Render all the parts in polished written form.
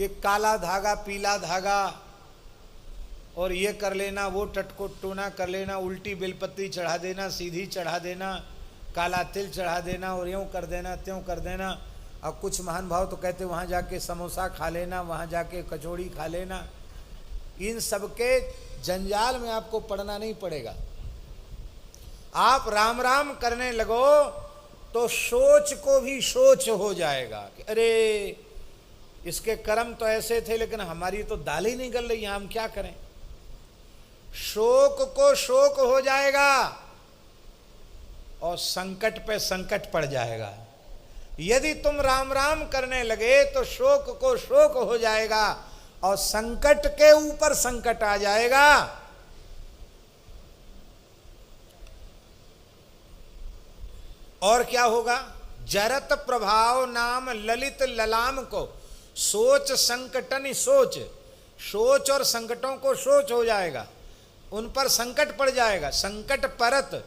कि काला धागा पीला धागा और ये कर लेना, वो टटको टोना कर लेना, उल्टी बेलपत्ती चढ़ा देना, सीधी चढ़ा देना, काला तिल चढ़ा देना और यूँ कर देना त्यों कर देना। और कुछ महान भाव तो कहते वहाँ जाके समोसा खा लेना, वहाँ जाके कचौड़ी खा लेना। इन सब के जंजाल में आपको पड़ना नहीं पड़ेगा। आप राम राम करने लगो तो सोच को भी सोच हो जाएगा कि अरे इसके कर्म तो ऐसे थे लेकिन हमारी तो दाल ही नहीं गल रही, हम क्या करें। शोक को शोक हो जाएगा और संकट पे संकट पड़ जाएगा। यदि तुम राम राम करने लगे तो शोक को शोक हो जाएगा और संकट के ऊपर संकट आ जाएगा। और क्या होगा? जरत प्रभाव नाम ललित ललाम को सोच संकटन सोच, सोच और संकटों को सोच हो जाएगा, उन पर संकट पड़ जाएगा। संकट परत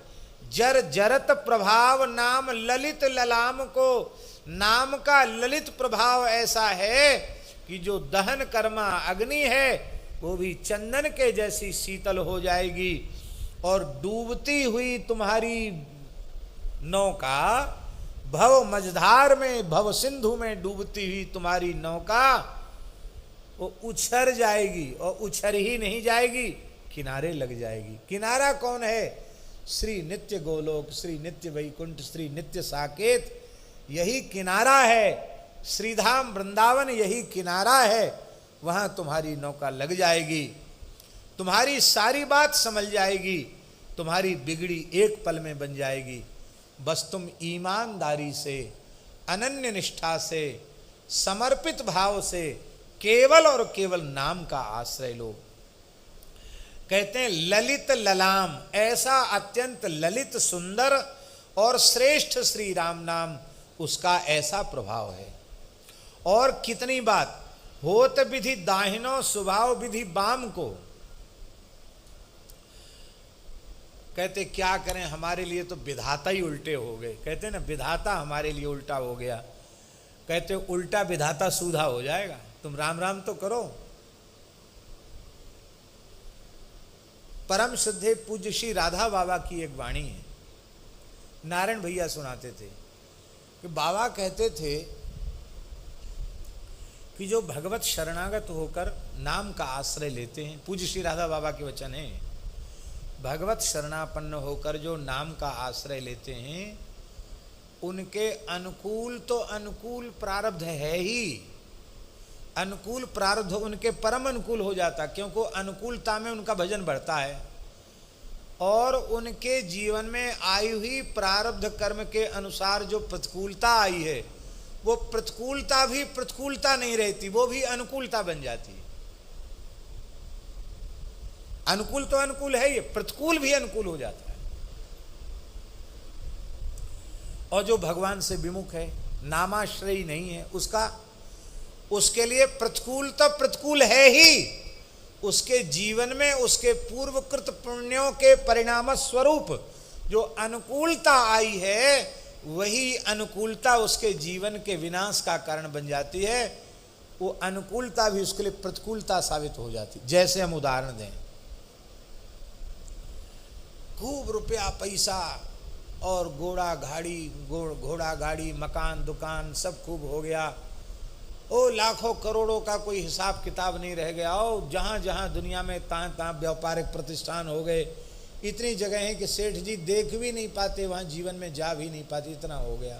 जर जरत प्रभाव नाम ललित ललाम को, नाम का ललित प्रभाव ऐसा है कि जो दहन कर्मा अग्नि है वो भी चंदन के जैसी शीतल हो जाएगी। और डूबती हुई तुम्हारी नौका, भव मझधार में भव सिंधु में डूबती हुई तुम्हारी नौका वो उछर जाएगी, और उछर ही नहीं जाएगी, किनारे लग जाएगी। किनारा कौन है? श्री नित्य गोलोक, श्री नित्य वैकुंठ, श्री नित्य साकेत, यही किनारा है। श्रीधाम वृंदावन यही किनारा है। वहां तुम्हारी नौका लग जाएगी, तुम्हारी सारी बात समझ जाएगी, तुम्हारी बिगड़ी एक पल में बन जाएगी। बस तुम ईमानदारी से, अनन्य निष्ठा से, समर्पित भाव से केवल और केवल नाम का आश्रय लो। कहते हैं ललित ललाम, ऐसा अत्यंत ललित सुंदर और श्रेष्ठ श्री राम नाम, उसका ऐसा प्रभाव है। और कितनी बात, होत विधि दाहिनो स्वभाव विधि बाम को। कहते क्या करें, हमारे लिए तो विधाता ही उल्टे हो गए। कहते ना विधाता हमारे लिए उल्टा हो गया। कहते उल्टा विधाता सूधा हो जाएगा। तुम राम राम तो करो। परम श्रद्धेय पूज्य श्री राधा बाबा की एक वाणी है, नारायण भैया सुनाते थे कि बाबा कहते थे कि जो भगवत शरणागत होकर नाम का आश्रय लेते हैं, पूज्य श्री राधा बाबा के वचन है, भगवत शरणापन्न होकर जो नाम का आश्रय लेते हैं उनके अनुकूल तो अनुकूल प्रारब्ध है ही, अनुकूल प्रारब्ध उनके परम अनुकूल हो जाता, क्योंकि अनुकूलता में उनका भजन बढ़ता है। और उनके जीवन में आई हुई प्रारब्ध कर्म के अनुसार जो प्रतिकूलता आई है वो प्रतिकूलता भी प्रतिकूलता नहीं रहती, वो भी अनुकूलता बन जाती है। अनुकूल तो अनुकूल है, ये प्रतिकूल भी अनुकूल हो जाता है। और जो भगवान से विमुख है, नामाश्रयी नहीं है, उसके लिए प्रतिकूल तो प्रतिकूल है ही। उसके जीवन में उसके पूर्वकृत पुण्यों के परिणाम स्वरूप जो अनुकूलता आई है, वही अनुकूलता उसके जीवन के विनाश का कारण बन जाती है। वो अनुकूलता भी उसके लिए प्रतिकूलता साबित हो जाती। जैसे हम उदाहरण दें, खूब रुपया पैसा और घोड़ा गाड़ी मकान दुकान सब खूब हो गया, ओ लाखों करोड़ों का कोई हिसाब किताब नहीं रह गया, ओ जहाँ जहाँ दुनिया में तहाँ व्यापारिक प्रतिष्ठान हो गए, इतनी जगह है कि सेठ जी देख भी नहीं पाते, वहाँ जीवन में जा भी नहीं पाते, इतना हो गया।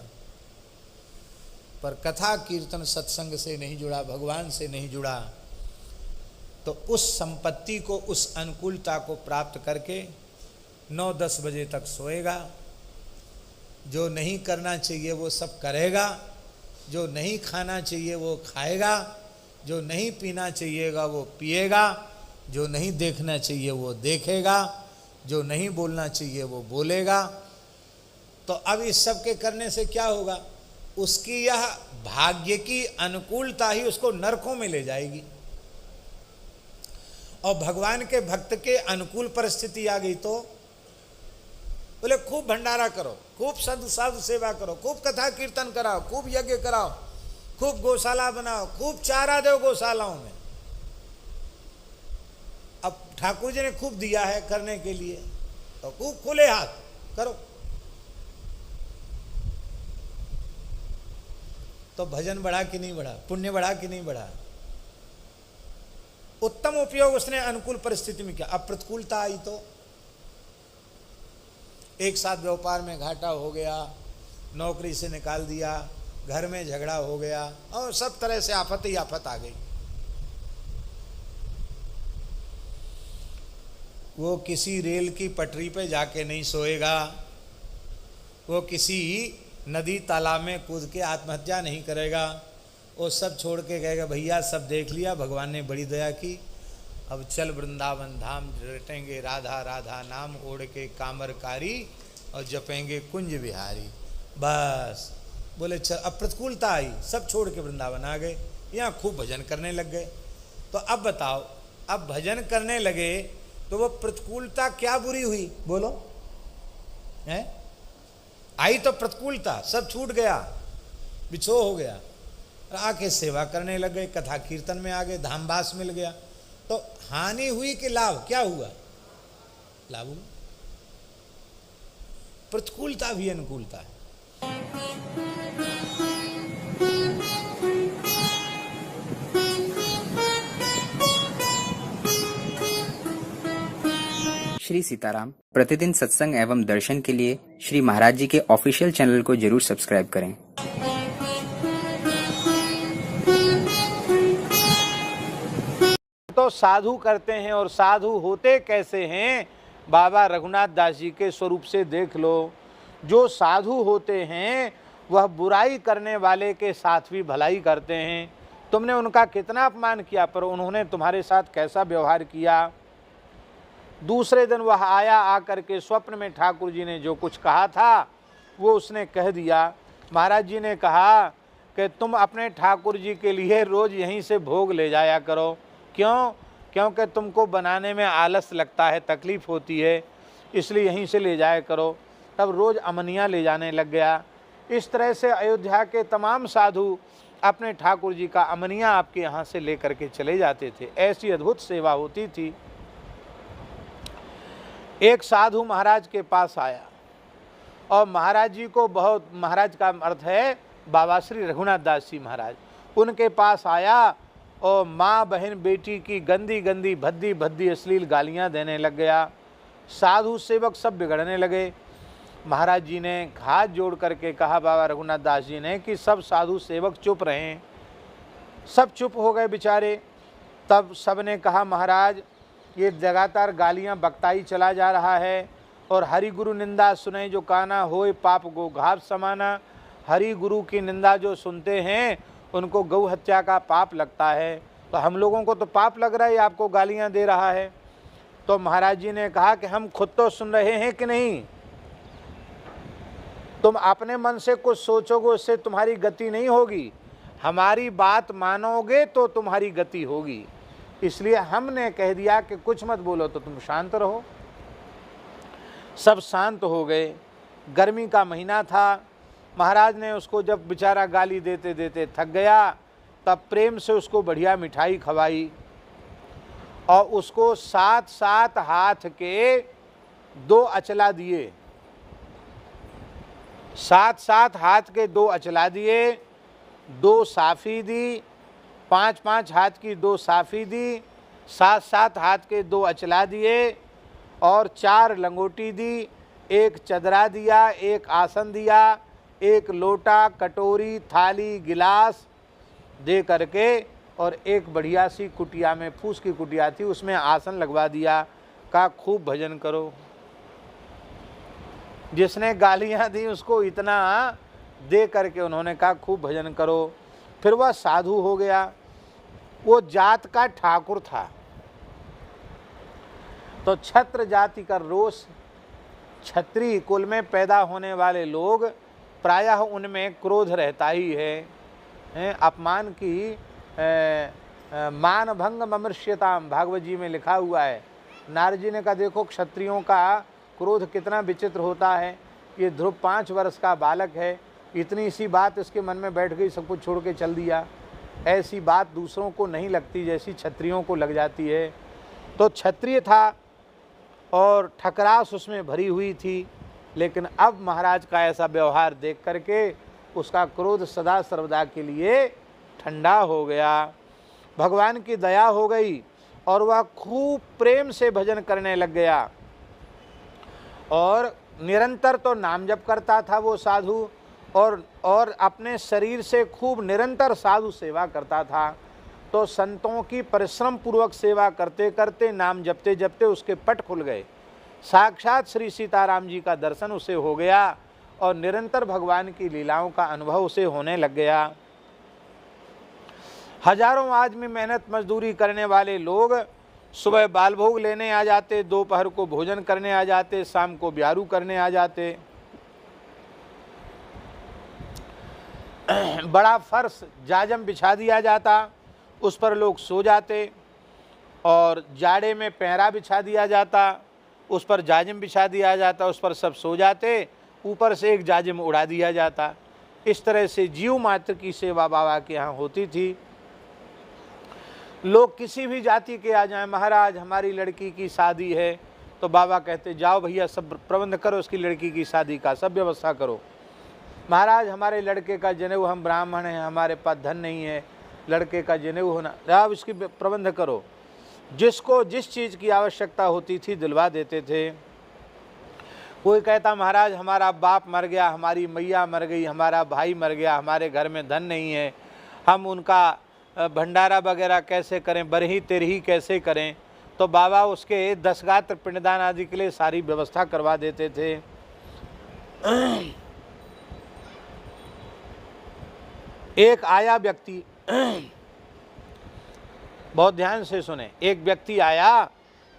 पर कथा कीर्तन सत्संग से नहीं जुड़ा, भगवान से नहीं जुड़ा, तो उस संपत्ति को, उस अनुकूलता को प्राप्त करके 9-10 बजे तक सोएगा, जो नहीं करना चाहिए वो सब करेगा, जो नहीं खाना चाहिए वो खाएगा, जो नहीं पीना चाहिएगा वो पिएगा, जो नहीं देखना चाहिए वो देखेगा, जो नहीं बोलना चाहिए वो बोलेगा। तो अब इस सब के करने से क्या होगा? उसकी यह भाग्य की अनुकूलता ही उसको नरकों में ले जाएगी। और भगवान के भक्त के अनुकूल परिस्थिति आ गई तो बोले खूब भंडारा करो, खूब साधु सेवा करो, खूब कथा कीर्तन कराओ, खूब यज्ञ कराओ, खूब गौशाला बनाओ, खूब चारा दो गौशालाओं में। अब ठाकुर जी ने खूब दिया है करने के लिए, तो खूब खुले हाथ करो। तो भजन बढ़ा कि नहीं बढ़ा, पुण्य बढ़ा कि नहीं बढ़ा। उत्तम उपयोग उसने अनुकूल परिस्थिति में किया। अब प्रतिकूलता आई तो एक साथ व्यापार में घाटा हो गया, नौकरी से निकाल दिया, घर में झगड़ा हो गया, और सब तरह से आफत ही आफत आ गई। वो किसी रेल की पटरी पे जाके नहीं सोएगा, वो किसी नदी तालाब में कूद के आत्महत्या नहीं करेगा। वो सब छोड़ के कहेगा भैया सब देख लिया, भगवान ने बड़ी दया की, अब चल वृंदावन धाम, रटेंगे राधा राधा नाम, ओढ़ के कामरकारी और जपेंगे कुंज बिहारी। बस बोले चल। अब प्रतिकूलता आई, सब छोड़ के वृंदावन आ गए, यहाँ खूब भजन करने लग गए। तो अब बताओ, अब भजन करने लगे तो वो प्रतिकूलता क्या बुरी हुई, बोलो है? आई तो प्रतिकूलता, सब छूट गया, बिछो हो गया, आके सेवा करने लग गए, कथा कीर्तन में आ गए, धामवास मिल गया। तो हानि हुई कि लाभ, क्या हुआ? लाभ हुआ। प्रतिकूलता भी अनुकूलता है। श्री सीताराम प्रतिदिन सत्संग एवं दर्शन के लिए श्री महाराज जी के ऑफिशियल चैनल को जरूर सब्सक्राइब करें। तो साधु करते हैं, और साधु होते कैसे हैं? बाबा रघुनाथ दास जी के स्वरूप से देख लो। जो साधु होते हैं वह बुराई करने वाले के साथ भी भलाई करते हैं। तुमने उनका कितना अपमान किया, पर उन्होंने तुम्हारे साथ कैसा व्यवहार किया। दूसरे दिन वह आया, आकर के स्वप्न में ठाकुर जी ने जो कुछ कहा था वो उसने कह दिया। महाराज जी ने कहा कि तुम अपने ठाकुर जी के लिए रोज़ यहीं से भोग ले जाया करो। क्यों? क्योंकि तुमको बनाने में आलस लगता है, तकलीफ़ होती है, इसलिए यहीं से ले जाया करो। तब रोज़ अमनियाँ ले जाने लग गया। इस तरह से अयोध्या के तमाम साधु अपने ठाकुर जी का अमनियाँ आपके यहाँ से ले करके चले जाते थे। ऐसी अद्भुत सेवा होती थी। एक साधु महाराज के पास आया, और महाराज जी को बहुत, महाराज का अर्थ है बाबा श्री रघुनाथ दास जी महाराज, उनके पास आया और माँ बहन बेटी की गंदी गंदी भद्दी भद्दी अश्लील गालियाँ देने लग गया। साधु सेवक सब बिगड़ने लगे। महाराज जी ने हाथ जोड़ करके कहा बाबा रघुनाथ दास जी ने कि सब साधु सेवक चुप रहें। सब चुप हो गए बेचारे। तब सब ने कहा महाराज ये लगातार गालियां बकताई चला जा रहा है, और हरि गुरु निंदा सुने जो काना होए पाप गो घाव समाना। हरि गुरु की निंदा जो सुनते हैं उनको गौ हत्या का पाप लगता है। तो हम लोगों को तो पाप लग रहा है, आपको गालियां दे रहा है। तो महाराज जी ने कहा कि हम खुद तो सुन रहे हैं कि नहीं, तुम अपने मन से कुछ सोचोगे उससे तुम्हारी गति नहीं होगी, हमारी बात मानोगे तो तुम्हारी गति होगी। इसलिए हमने कह दिया कि कुछ मत बोलो, तो तुम शांत रहो। सब शांत हो गए। गर्मी का महीना था। महाराज ने उसको जब बेचारा गाली देते देते थक गया, तब प्रेम से उसको बढ़िया मिठाई खवाई, और उसको 7-7 हाथ के 2 अचला दिए। 7-7 हाथ के 2 अचला दिए, 2 साफ़ी दी, 5-5 हाथ की 2 साफ़ी दी, 7-7 हाथ के 2 अचला दिए, और 4 लंगोटी दी, 1 चदरा दिया, 1 आसन दिया, 1 लोटा कटोरी थाली गिलास दे करके, और एक बढ़िया सी कुटिया में, फूस की कुटिया थी, उसमें आसन लगवा दिया। कहा खूब भजन करो। जिसने गालियाँ दी उसको इतना दे करके उन्होंने कहा खूब भजन करो। फिर वह साधु हो गया। वो जात का ठाकुर था, तो छत्र जाति का रोष, क्षत्रिय कुल में पैदा होने वाले लोग प्रायः उनमें क्रोध रहता ही है। अपमान की मान भंग ममृष्यताम, भागवत जी में लिखा हुआ है। नारद जी ने कहा देखो क्षत्रियों का क्रोध कितना विचित्र होता है। ये ध्रुव 5 वर्ष का बालक है, इतनी सी बात इसके मन में बैठ गई, सब कुछ छोड़ के चल दिया। ऐसी बात दूसरों को नहीं लगती जैसी क्षत्रियों को लग जाती है। तो क्षत्रिय था और ठकरास उसमें भरी हुई थी, लेकिन अब महाराज का ऐसा व्यवहार देख करके उसका क्रोध सदा सर्वदा के लिए ठंडा हो गया। भगवान की दया हो गई और वह खूब प्रेम से भजन करने लग गया और निरंतर तो नाम जप करता था वो साधु, और अपने शरीर से खूब निरंतर साधु सेवा करता था। तो संतों की परिश्रम पूर्वक सेवा करते करते, नाम जपते जपते उसके पट खुल गए। साक्षात श्री सीताराम जी का दर्शन उसे हो गया और निरंतर भगवान की लीलाओं का अनुभव उसे होने लग गया। हजारों आदमी मेहनत मजदूरी करने वाले लोग सुबह बाल भोग लेने आ जाते, दोपहर को भोजन करने आ जाते, शाम को ब्यारू करने आ जाते। बड़ा फर्श जाजम बिछा दिया जाता, उस पर लोग सो जाते, और जाड़े में पैरा बिछा दिया जाता, उस पर जाजिम बिछा दिया जाता, उस पर सब सो जाते, ऊपर से एक जाजिम उड़ा दिया जाता। इस तरह से जीव मात्र की सेवा बाबा के यहाँ होती थी। लोग किसी भी जाति के आ जाएं, महाराज हमारी लड़की की शादी है, तो बाबा कहते जाओ भैया सब प्रबंध करो, उसकी लड़की की शादी का सब व्यवस्था करो। महाराज हमारे लड़के का जनेऊ, हम ब्राह्मण हैं, हमारे पास धन नहीं है, लड़के का जनेऊ होना, आप इसकी प्रबंध करो। जिसको जिस चीज़ की आवश्यकता होती थी दिलवा देते थे। कोई कहता महाराज हमारा बाप मर गया, हमारी मैया मर गई, हमारा भाई मर गया, हमारे घर में धन नहीं है, हम उनका भंडारा वगैरह कैसे करें, बरही तेरही कैसे करें, तो बाबा उसके 10 गात्र पिंडदान आदि के लिए सारी व्यवस्था करवा देते थे। एक आया व्यक्ति, बहुत ध्यान से सुने, एक व्यक्ति आया,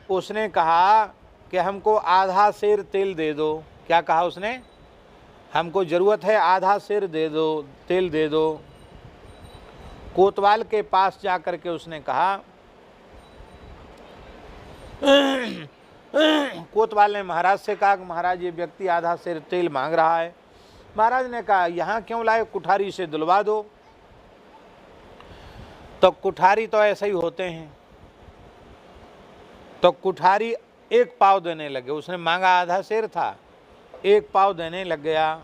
उसने कहा कि हमको आधा सेर तेल दे दो। क्या कहा उसने? हमको ज़रूरत है, आधा सेर दे दो, तेल दे दो। कोतवाल के पास जा कर के उसने कहा, कोतवाल ने महाराज से कहा कि महाराज ये व्यक्ति आधा सेर तेल मांग रहा है। महाराज ने कहा यहाँ क्यों लाए, कुठारी से दिलवा दो। तो कुठारी तो ऐसे ही होते हैं, तो कुठारी 1 पाव देने लगे। उसने मांगा आधा सेर था, 1 पाव देने लग गया।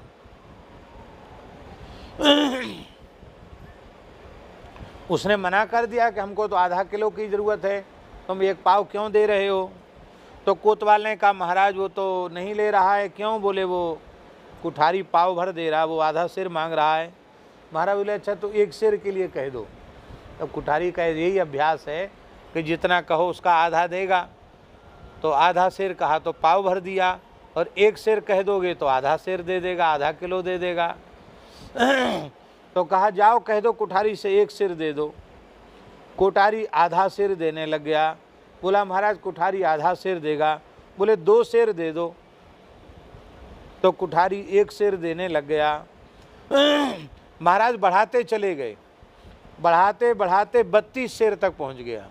उसने मना कर दिया कि हमको तो आधा किलो की ज़रूरत है, तुम 1 पाव क्यों दे रहे हो। तो कोतवाल ने कहा महाराज वो तो नहीं ले रहा है। क्यों? बोले वो कुठारी पाव भर दे रहा, वो आधा सेर मांग रहा है। महाराज बोले अच्छा तो 1 सेर के लिए कह दो। तब कुठारी का यही अभ्यास है कि जितना कहो उसका आधा देगा। तो आधा सेर कहा तो पाव भर दिया, और 1 सेर कह दोगे तो आधा सेर दे देगा, आधा किलो दे देगा। तो कहा जाओ कह दो कुठारी से 1 सेर दे दो। कोठारी आधा सेर देने लग गया। बोला महाराज कुठारी आधा सेर देगा। बोले 2 सेर दे दो। तो कुठारी 1 सेर देने लग गया। महाराज बढ़ाते चले गए, बढ़ाते बढ़ाते 32 सेर तक पहुंच गया।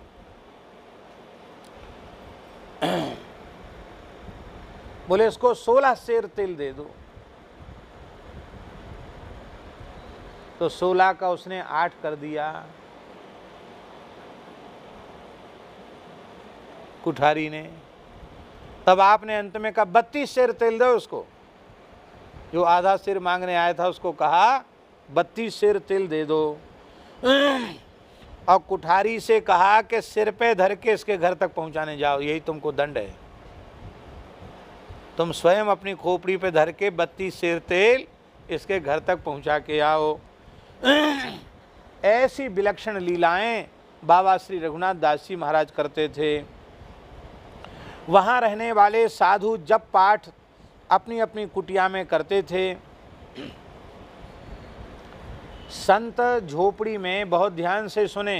बोले इसको 16 सेर तेल दे दो। तो 16 का उसने 8 कर दिया कुठारी ने। तब आपने अंत में कहा 32 सेर तेल दो उसको। जो आधा सेर मांगने आया था उसको कहा 32 सेर तेल दे दो। और कुठारी से कहा कि सिर पे धर के इसके घर तक पहुंचाने जाओ, यही तुमको दंड है। तुम स्वयं अपनी खोपड़ी पे धर के 32 सेर तेल इसके घर तक पहुंचा के आओ। ऐसी विलक्षण लीलाएं बाबा श्री रघुनाथ दास जी महाराज करते थे। वहाँ रहने वाले साधु जप पाठ अपनी अपनी कुटिया में करते थे। संत झोपड़ी में, बहुत ध्यान से सुने,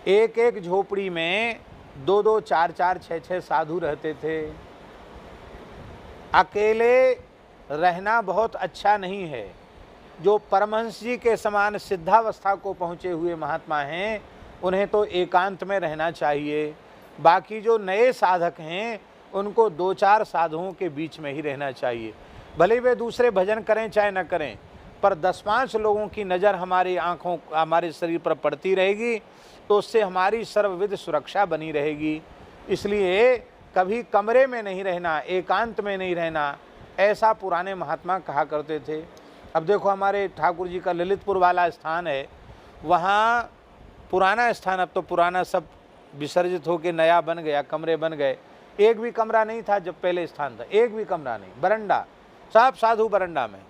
एक एक झोपड़ी में 2-2, 4-4, 6-6 साधु रहते थे। अकेले रहना बहुत अच्छा नहीं है। जो परमहंस जी के समान सिद्धावस्था को पहुँचे हुए महात्मा हैं उन्हें तो एकांत में रहना चाहिए। बाकी जो नए साधक हैं उनको 2-4 साधुओं के बीच में ही रहना चाहिए। भले ही वे दूसरे भजन करें चाहे न करें, पर 10-5 लोगों की नज़र हमारी आँखों हमारे शरीर पर पड़ती रहेगी तो उससे हमारी सर्वविध सुरक्षा बनी रहेगी। इसलिए कभी कमरे में नहीं रहना, एकांत में नहीं रहना, ऐसा पुराने महात्मा कहा करते थे। अब देखो हमारे ठाकुर जी का ललितपुर वाला स्थान है, वहाँ पुराना स्थान, अब तो पुराना सब विसर्जित होकर नया बन गया, कमरे बन गए। एक भी कमरा नहीं था जब पहले स्थान था, एक भी कमरा नहीं, बरंडा, सब साधु बरंडा में।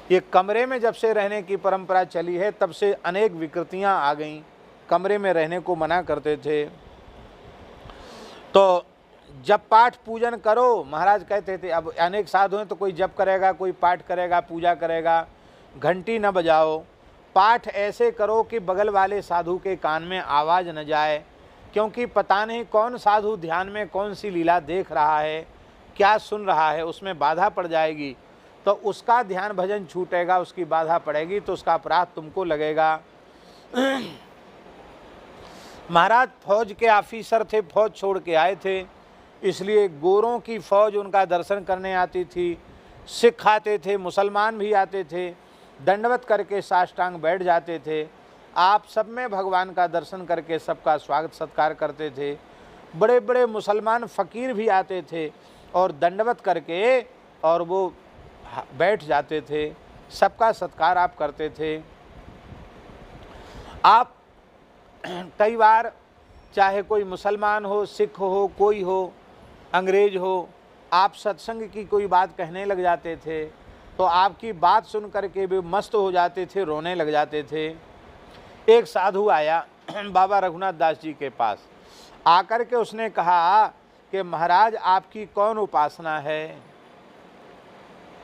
ये कमरे में जब से रहने की परंपरा चली है तब से अनेक विकृतियां आ गईं, कमरे में रहने को मना करते थे। तो जब पाठ पूजन करो, महाराज कहते थे, अब अनेक साधु हैं तो कोई जप करेगा, कोई पाठ करेगा, पूजा करेगा, घंटी न बजाओ, पाठ ऐसे करो कि बगल वाले साधु के कान में आवाज़ न जाए, क्योंकि पता नहीं कौन साधु ध्यान में कौन सी लीला देख रहा है, क्या सुन रहा है, उसमें बाधा पड़ जाएगी तो उसका ध्यान भजन छूटेगा, उसकी बाधा पड़ेगी तो उसका अपराध तुमको लगेगा। महाराज फौज के ऑफिसर थे, फौज छोड़ के आए थे, इसलिए गोरों की फौज उनका दर्शन करने आती थी, सिख आते थे, मुसलमान भी आते थे, दंडवत करके साष्टांग बैठ जाते थे। आप सब में भगवान का दर्शन करके सबका स्वागत सत्कार करते थे। बड़े बड़े मुसलमान फ़कीर भी आते थे और दंडवत करके और वो बैठ जाते थे, सबका सत्कार आप करते थे। आप कई बार चाहे कोई मुसलमान हो, सिख हो, कोई हो, अंग्रेज हो, आप सत्संग की कोई बात कहने लग जाते थे तो आपकी बात सुन करके भी मस्त हो जाते थे, रोने लग जाते थे। एक साधु आया बाबा रघुनाथ दास जी के पास, आकर के उसने कहा कि महाराज आपकी कौन उपासना है?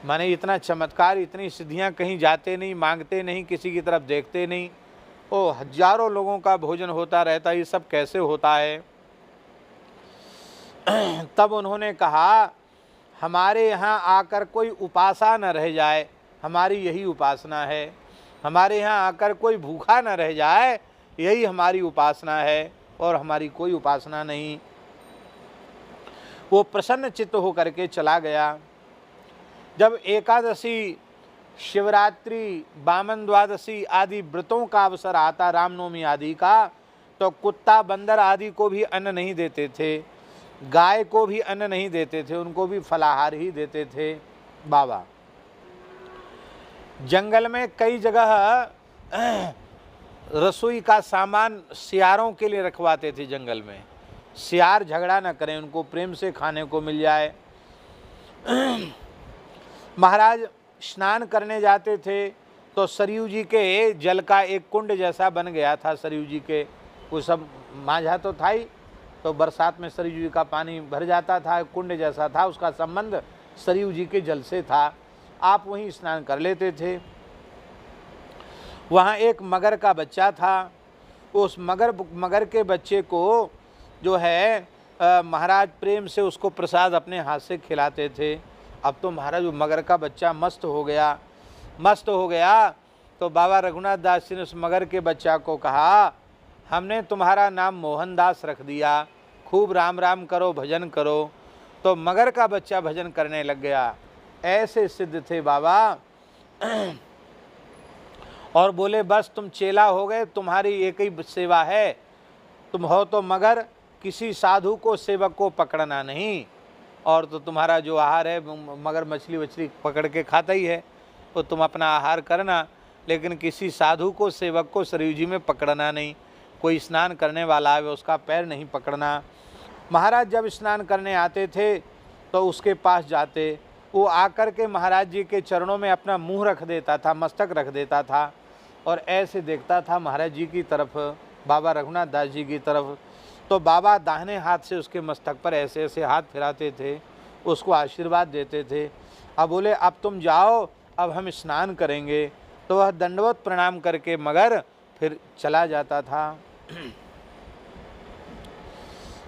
माने इतना चमत्कार, इतनी सिद्धियां, कहीं जाते नहीं, मांगते नहीं, किसी की तरफ देखते नहीं, ओ हजारों लोगों का भोजन होता रहता, ये सब कैसे होता है? तब उन्होंने कहा हमारे यहाँ आकर कोई उपासा न रह जाए, हमारी यही उपासना है। हमारे यहाँ आकर कोई भूखा न रह जाए, यही हमारी उपासना है, और हमारी कोई उपासना नहीं। वो प्रसन्न चित्त होकर के चला गया। जब एकादशी, शिवरात्रि, बामन द्वादशी आदि व्रतों का अवसर आता, रामनवमी आदि का, तो कुत्ता बंदर आदि को भी अन्न नहीं देते थे, गाय को भी अन्न नहीं देते थे, उनको भी फलाहार ही देते थे बाबा। जंगल में कई जगह रसोई का सामान सियारों के लिए रखवाते थे जंगल में, सियार झगड़ा न करें, उनको प्रेम से खाने को मिल जाए। महाराज स्नान करने जाते थे तो सरयू जी के जल का एक कुंड जैसा बन गया था। सरयू जी के वो सब माझा तो था ही, तो बरसात में सरयू जी का पानी भर जाता था, कुंड जैसा था, उसका संबंध सरयू जी के जल से था। आप वहीं स्नान कर लेते थे। वहाँ एक मगर का बच्चा था, उस मगर के बच्चे को जो है महाराज प्रेम से उसको प्रसाद अपने हाथ से खिलाते थे। अब तो महाराज वो मगर का बच्चा मस्त हो गया तो बाबा रघुनाथ दास जी ने उस मगर के बच्चा को कहा, हमने तुम्हारा नाम मोहनदास रख दिया, खूब राम राम करो, भजन करो। तो मगर का बच्चा भजन करने लग गया। ऐसे सिद्ध थे बाबा। और बोले बस तुम चेला हो गए, तुम्हारी एक ही सेवा है, तुम हो तो मगर, किसी साधु को सेवक को पकड़ना नहीं, और तो तुम्हारा जो आहार है मगर मछली वछली पकड़ के खाता ही है, तो तुम अपना आहार करना, लेकिन किसी साधु को सेवक को सरयू जी में पकड़ना नहीं। कोई स्नान करने वाला है उसका पैर नहीं पकड़ना। महाराज जब स्नान करने आते थे तो उसके पास जाते, वो आकर के महाराज जी के चरणों में अपना मुंह रख देता था, मस्तक रख देता था, और ऐसे देखता था महाराज जी की तरफ, बाबा रघुनाथ दास जी की तरफ। तो बाबा दाहिने हाथ से उसके मस्तक पर ऐसे ऐसे हाथ फिराते थे, उसको आशीर्वाद देते थे। अब बोले अब तुम जाओ, अब हम स्नान करेंगे। तो वह दंडवत प्रणाम करके मगर फिर चला जाता था।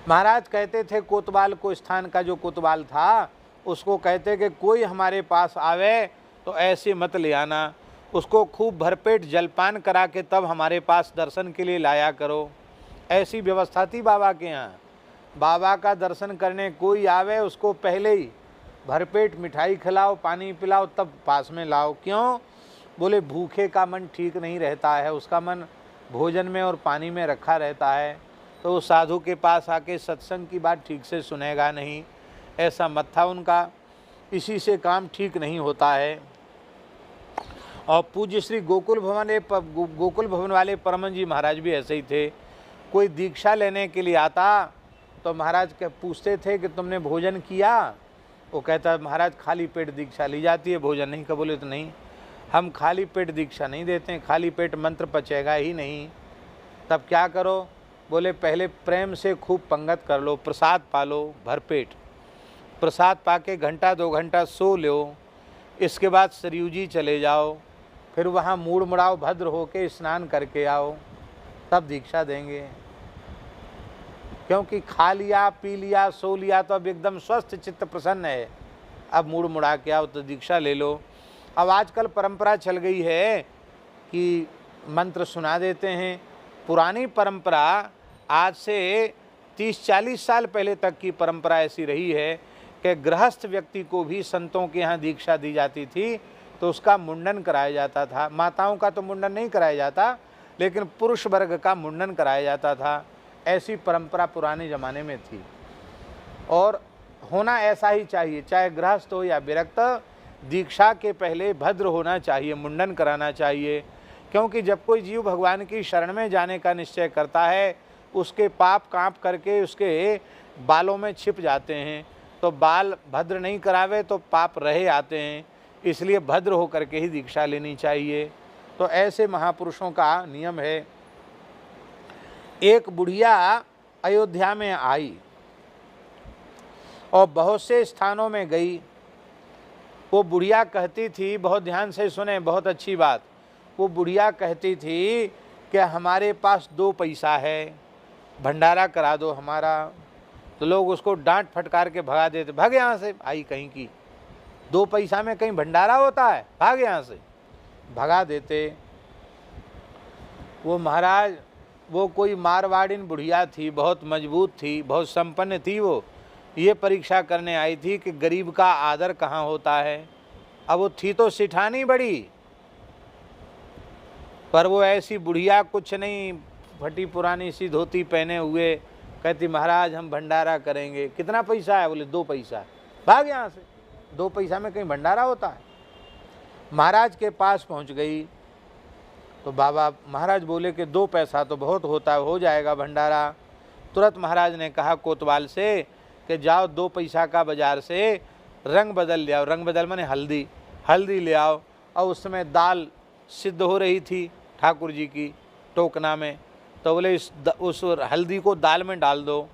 महाराज कहते थे कोतवाल को, स्थान का जो कोतवाल था उसको कहते कि कोई हमारे पास आवे तो ऐसे मत ले आना, उसको खूब भरपेट जलपान करा के तब हमारे पास दर्शन के लिए लाया करो। ऐसी व्यवस्था थी बाबा के यहाँ। बाबा का दर्शन करने कोई आवे उसको पहले ही भरपेट मिठाई खिलाओ, पानी पिलाओ, तब पास में लाओ। क्यों? बोले भूखे का मन ठीक नहीं रहता है, उसका मन भोजन में और पानी में रखा रहता है, तो उस साधु के पास आके सत्संग की बात ठीक से सुनेगा नहीं। ऐसा मत था उनका, इसी से काम ठीक नहीं होता है। और पूज्य श्री गोकुल भवन वाले परमन जी महाराज भी ऐसे ही थे। कोई दीक्षा लेने के लिए आता तो महाराज के पूछते थे कि तुमने भोजन किया? वो कहता महाराज खाली पेट दीक्षा ली जाती है, भोजन नहीं। का बोले तो नहीं, हम खाली पेट दीक्षा नहीं देते हैं, खाली पेट मंत्र पचेगा ही नहीं। तब क्या करो? बोले पहले प्रेम से खूब पंगत कर लो, प्रसाद पालो भरपेट, प्रसाद पाके घंटा 2 घंटा सो लो, इसके बाद सरयू जी चले जाओ, फिर वहाँ मूड़ मुड़ाओ, भद्र होके स्नान करके आओ, तब दीक्षा देंगे। क्योंकि खा लिया, पी लिया, सो लिया तो अब एकदम स्वस्थ चित्त प्रसन्न है, अब मूड़ मुड़ा के आओ तो दीक्षा ले लो। अब आजकल परंपरा चल गई है कि मंत्र सुना देते हैं। पुरानी परंपरा आज से 30-40 साल पहले तक की परंपरा ऐसी रही है कि गृहस्थ व्यक्ति को भी संतों के यहाँ दीक्षा दी जाती थी तो उसका मुंडन कराया जाता था। माताओं का तो मुंडन नहीं कराया जाता, लेकिन पुरुष वर्ग का मुंडन कराया जाता था। ऐसी परंपरा पुराने ज़माने में थी और होना ऐसा ही चाहिए, चाहे गृहस्थ हो या विरक्त, दीक्षा के पहले भद्र होना चाहिए, मुंडन कराना चाहिए। क्योंकि जब कोई जीव भगवान की शरण में जाने का निश्चय करता है, उसके पाप कांप करके उसके बालों में छिप जाते हैं, तो बाल भद्र नहीं करावे तो पाप रहे आते हैं, इसलिए भद्र होकर के ही दीक्षा लेनी चाहिए। तो ऐसे महापुरुषों का नियम है। एक बुढ़िया अयोध्या में आई और बहुत से स्थानों में गई। वो बुढ़िया कहती थी, बहुत ध्यान से सुने, बहुत अच्छी बात, वो बुढ़िया कहती थी कि हमारे पास 2 पैसा है, भंडारा करा दो हमारा। तो लोग उसको डांट फटकार के भगा देते, भाग यहाँ से, आई कहीं की, 2 पैसा में कहीं भंडारा होता है, भाग यहाँ से, भगा देते। वो महाराज, वो कोई मारवाड़िन बुढ़िया थी, बहुत मजबूत थी, बहुत संपन्न थी। वो ये परीक्षा करने आई थी कि गरीब का आदर कहाँ होता है। अब वो थी तो सिठानी बड़ी, पर वो ऐसी बुढ़िया कुछ नहीं, फटी पुरानी सी धोती पहने हुए, कहती महाराज हम भंडारा करेंगे। कितना पैसा है? बोले 2 पैसा। भाग यहाँ से, 2 पैसा में कहीं भंडारा होता है। महाराज के पास पहुँच गई तो बाबा महाराज बोले कि 2 पैसा तो बहुत होता है, हो जाएगा भंडारा। तुरंत महाराज ने कहा कोतवाल से कि जाओ 2 पैसा का बाजार से रंग बदल ले आओ। रंग बदल माने हल्दी, हल्दी ले आओ। और उस समय दाल सिद्ध हो रही थी ठाकुर जी की टोकना में, तो बोले उस हल्दी को दाल में डाल दो।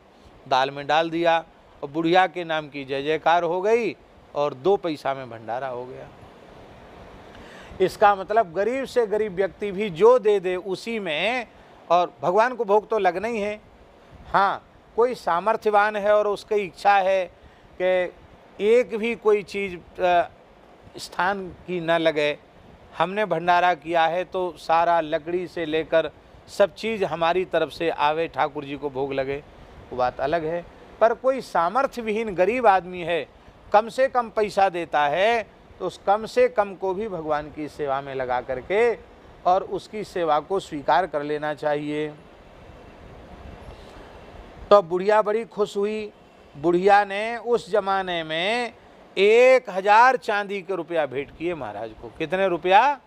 दाल में डाल दिया और बुढ़िया के नाम की जय जयकार हो गई और 2 पैसा में भंडारा हो गया। इसका मतलब गरीब से गरीब व्यक्ति भी जो दे दे उसी में, और भगवान को भोग तो लगना ही है। हाँ, कोई सामर्थ्यवान है और उसकी इच्छा है कि एक भी कोई चीज़ स्थान की न लगे, हमने भंडारा किया है तो सारा लकड़ी से लेकर सब चीज़ हमारी तरफ से आवे, ठाकुर जी को भोग लगे, वो बात अलग है। पर कोई सामर्थ्य विहीन गरीब आदमी है, कम से कम पैसा देता है, तो उस कम से कम को भी भगवान की सेवा में लगा करके और उसकी सेवा को स्वीकार कर लेना चाहिए। तो बुढ़िया बड़ी खुश हुई। बुढ़िया ने उस जमाने में 1000 चांदी के रुपया भेंट किए महाराज को। कितने रुपया?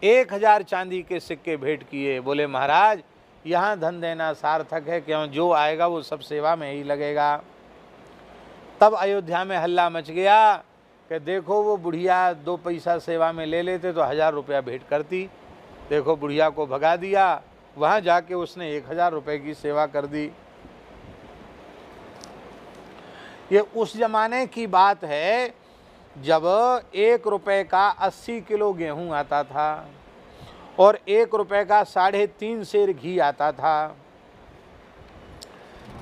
1000 चांदी के सिक्के भेंट किए। बोले महाराज यहाँ धन देना सार्थक है, क्यों जो आएगा वो सब सेवा में ही लगेगा। तब अयोध्या में हल्ला मच गया कि देखो वो बुढ़िया 2 पैसा सेवा में ले लेते तो 1000 रुपया भेंट करती, देखो बुढ़िया को भगा दिया। वहाँ जाके उसने 1000 रुपये की सेवा कर दी। ये उस जमाने की बात है जब 1 रुपये का 80 किलो गेहूं आता था और 1 रुपये का 3.5 सेर घी आता था।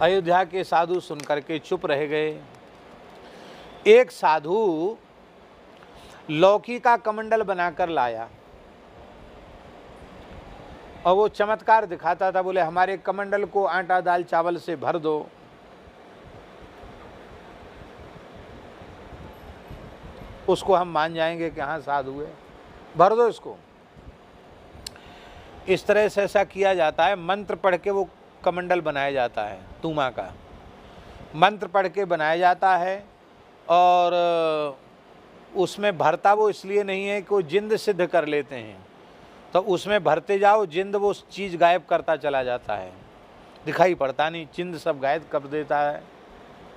अयोध्या के साधु सुनकर के चुप रह गए। एक साधु लौकी का कमंडल बनाकर लाया और वो चमत्कार दिखाता था। बोले हमारे कमंडल को आटा दाल चावल से भर दो, उसको हम मान जाएंगे कि हाँ साधु है, भर दो इसको। इस तरह से ऐसा किया जाता है। मंत्र पढ़ के वो कमंडल बनाया जाता है, तूमा का मंत्र पढ़ के बनाया जाता है। और उसमें भरता वो इसलिए नहीं है कि वो जिंद सिद्ध कर लेते हैं, तो उसमें भरते जाओ, जिंद वो चीज़ गायब करता चला जाता है, दिखाई पड़ता नहीं, जिंद सब गायब कर देता है,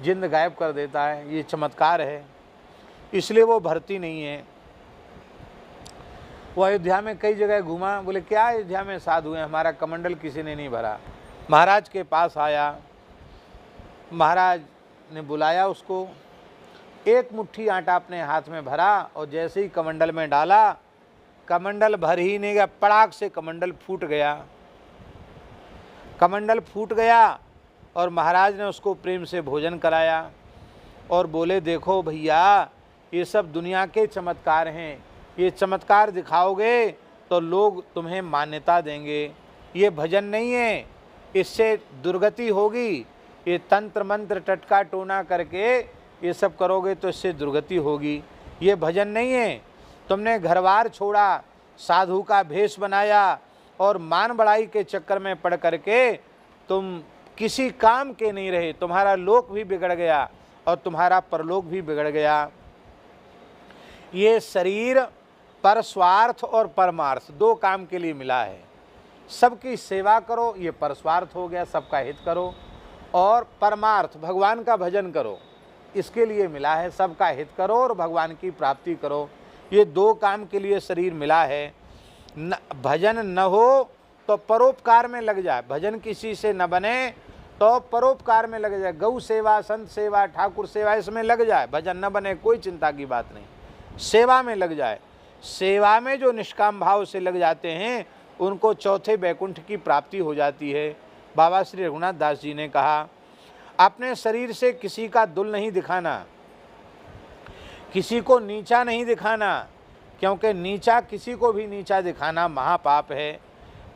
जिंद गायब कर देता है। ये चमत्कार है, इसलिए वो भरती नहीं है। वो अयोध्या में कई जगह घूमा, बोले क्या अयोध्या में साधु हैं, हमारा कमंडल किसी ने नहीं भरा। महाराज के पास आया, महाराज ने बुलाया उसको, एक मुट्ठी आटा अपने हाथ में भरा और जैसे ही कमंडल में डाला, कमंडल भर ही नहीं गया, पड़ाक से कमंडल फूट गया। कमंडल फूट गया और महाराज ने उसको प्रेम से भोजन कराया और बोले देखो भैया, ये सब दुनिया के चमत्कार हैं, ये चमत्कार दिखाओगे तो लोग तुम्हें मान्यता देंगे। ये भजन नहीं है, इससे दुर्गति होगी। ये तंत्र मंत्र टटका टोना करके ये सब करोगे तो इससे दुर्गति होगी। ये भजन नहीं है। तुमने घरबार छोड़ा, साधु का भेष बनाया और मान बढ़ाई के चक्कर में पड़ करके तुम किसी काम के नहीं रहे। तुम्हारा लोक भी बिगड़ गया और तुम्हारा परलोक भी बिगड़ गया। ये शरीर पर स्वार्थ और परमार्थ दो काम के लिए मिला है। सबकी सेवा करो, ये परस्वार्थ हो गया, सबका हित करो, और परमार्थ भगवान का भजन करो, इसके लिए मिला है। सबका हित करो और भगवान की प्राप्ति करो, ये दो काम के लिए शरीर मिला है। भजन न हो तो परोपकार में लग जाए, भजन किसी से न बने तो परोपकार में लग जाए, गौ सेवा, संत सेवा, ठाकुर सेवा, इसमें लग जाए। भजन न बने कोई चिंता की बात नहीं, सेवा में लग जाए। सेवा में जो निष्काम भाव से लग जाते हैं उनको चौथे वैकुंठ की प्राप्ति हो जाती है। बाबा श्री रघुनाथ दास जी ने कहा, अपने शरीर से किसी का दुल नहीं दिखाना, किसी को नीचा नहीं दिखाना, क्योंकि नीचा किसी को भी नीचा दिखाना महापाप है।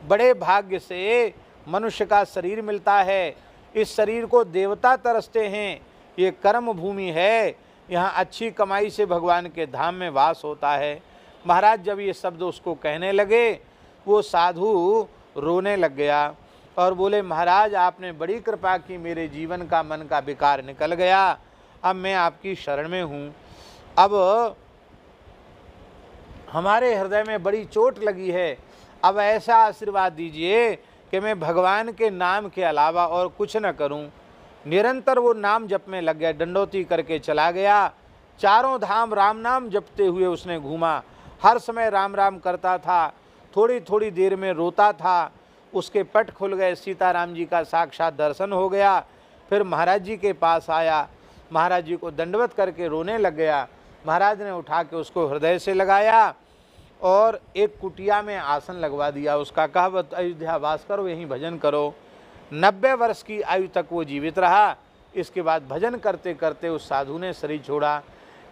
बड़े भाग्य से मनुष्य का शरीर मिलता है। इस शरीर को देवता तरसते हैं, ये कर्म भूमि है, यहाँ अच्छी कमाई से भगवान के धाम में वास होता है। महाराज जब ये शब्द उसको कहने लगे, वो साधु रोने लग गया और बोले महाराज आपने बड़ी कृपा की, मेरे जीवन का मन का विकार निकल गया, अब मैं आपकी शरण में हूँ। अब हमारे हृदय में बड़ी चोट लगी है, अब ऐसा आशीर्वाद दीजिए कि मैं भगवान के नाम के अलावा और कुछ न करूं। निरंतर वो नाम जप में लग गया, दंडोती करके चला गया। चारों धाम राम नाम जपते हुए उसने घूमा, हर समय राम राम करता था, थोड़ी थोड़ी देर में रोता था, उसके पट खुल गए, सीताराम जी का साक्षात दर्शन हो गया। फिर महाराज जी के पास आया, महाराज जी को दंडवत करके रोने लग गया। महाराज ने उठा के उसको हृदय से लगाया और एक कुटिया में आसन लगवा दिया उसका, कहा बस अयोध्या वास करो, यहीं भजन करो। 90 वर्ष की आयु तक वो जीवित रहा। इसके बाद भजन करते करते उस साधु ने शरीर छोड़ा।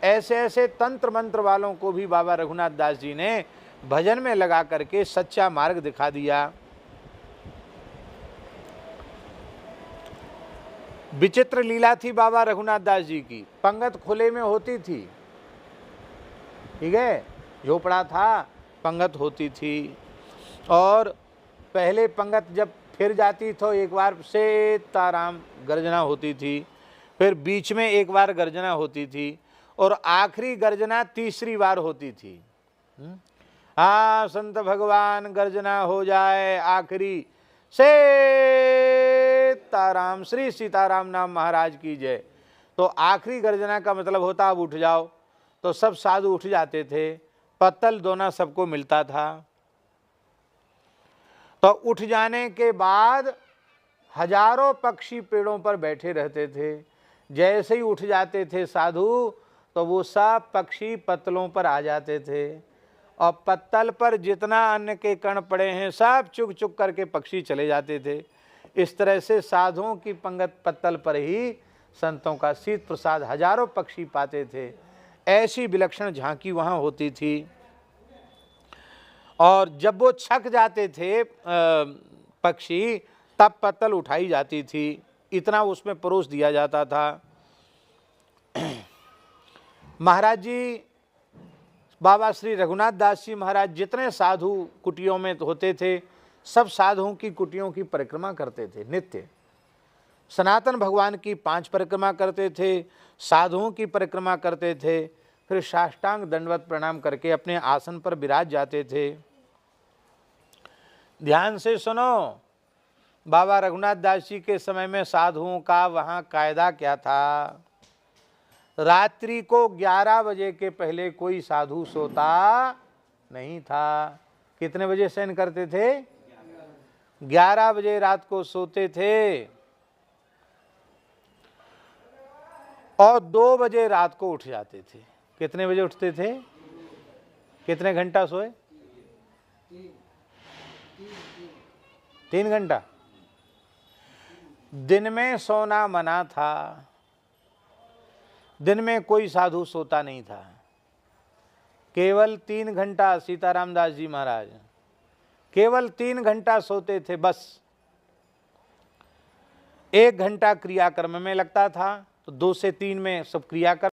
ऐसे ऐसे तंत्र मंत्र वालों को भी बाबा रघुनाथ दास जी ने भजन में लगा करके सच्चा मार्ग दिखा दिया। विचित्र लीला थी बाबा रघुनाथ दास जी की। पंगत खुले में होती थी, ठीक है, झोपड़ा था, पंगत होती थी, और पहले पंगत जब फिर जाती तो एक बार सीताराम गर्जना होती थी, फिर बीच में एक बार गर्जना होती थी, और आखिरी गर्जना तीसरी बार होती थी। हाँ, संत भगवान गर्जना हो जाए आखिरी, सीताराम, श्री सीताराम नाम महाराज की जय, तो आखिरी गर्जना का मतलब होता अब उठ जाओ। तो सब साधु उठ जाते थे, पत्तल दोना सबको मिलता था। तो उठ जाने के बाद हजारों पक्षी पेड़ों पर बैठे रहते थे। जैसे ही उठ जाते थे साधु, तो वो सब पक्षी पत्तलों पर आ जाते थे, और पत्तल पर जितना अन्न के कण पड़े हैं सब चुग चुग करके पक्षी चले जाते थे। इस तरह से साधुओं की पंगत पत्तल पर ही संतों का शीत प्रसाद हजारों पक्षी पाते थे। ऐसी विलक्षण झांकी वहाँ होती थी। और जब वो छक जाते थे पक्षी, तब पत्तल उठाई जाती थी, इतना उसमें परोस दिया जाता था। महाराज जी बाबा श्री रघुनाथ दास जी महाराज जितने साधु कुटियों में होते थे, सब साधुओं की कुटियों की परिक्रमा करते थे नित्य। सनातन भगवान की 5 परिक्रमा करते थे, साधुओं की परिक्रमा करते थे, फिर साष्टांग दंडवत प्रणाम करके अपने आसन पर विराज जाते थे। ध्यान से सुनो, बाबा रघुनाथ दास जी के समय में साधुओं का वहाँ कायदा क्या था? रात्रि को 11 बजे के पहले कोई साधु सोता नहीं था। कितने बजे शयन करते थे? 11 बजे रात को सोते थे और 2 बजे रात को उठ जाते थे। कितने बजे उठते थे? कितने घंटा सोए? 3 घंटा। दिन में सोना मना था, दिन में कोई साधु सोता नहीं था। केवल 3 घंटा सीताराम दास जी महाराज केवल 3 घंटा सोते थे बस। 1 घंटा क्रियाकर्म में लगता था, तो 2 से 3 में सब क्रियाकर्म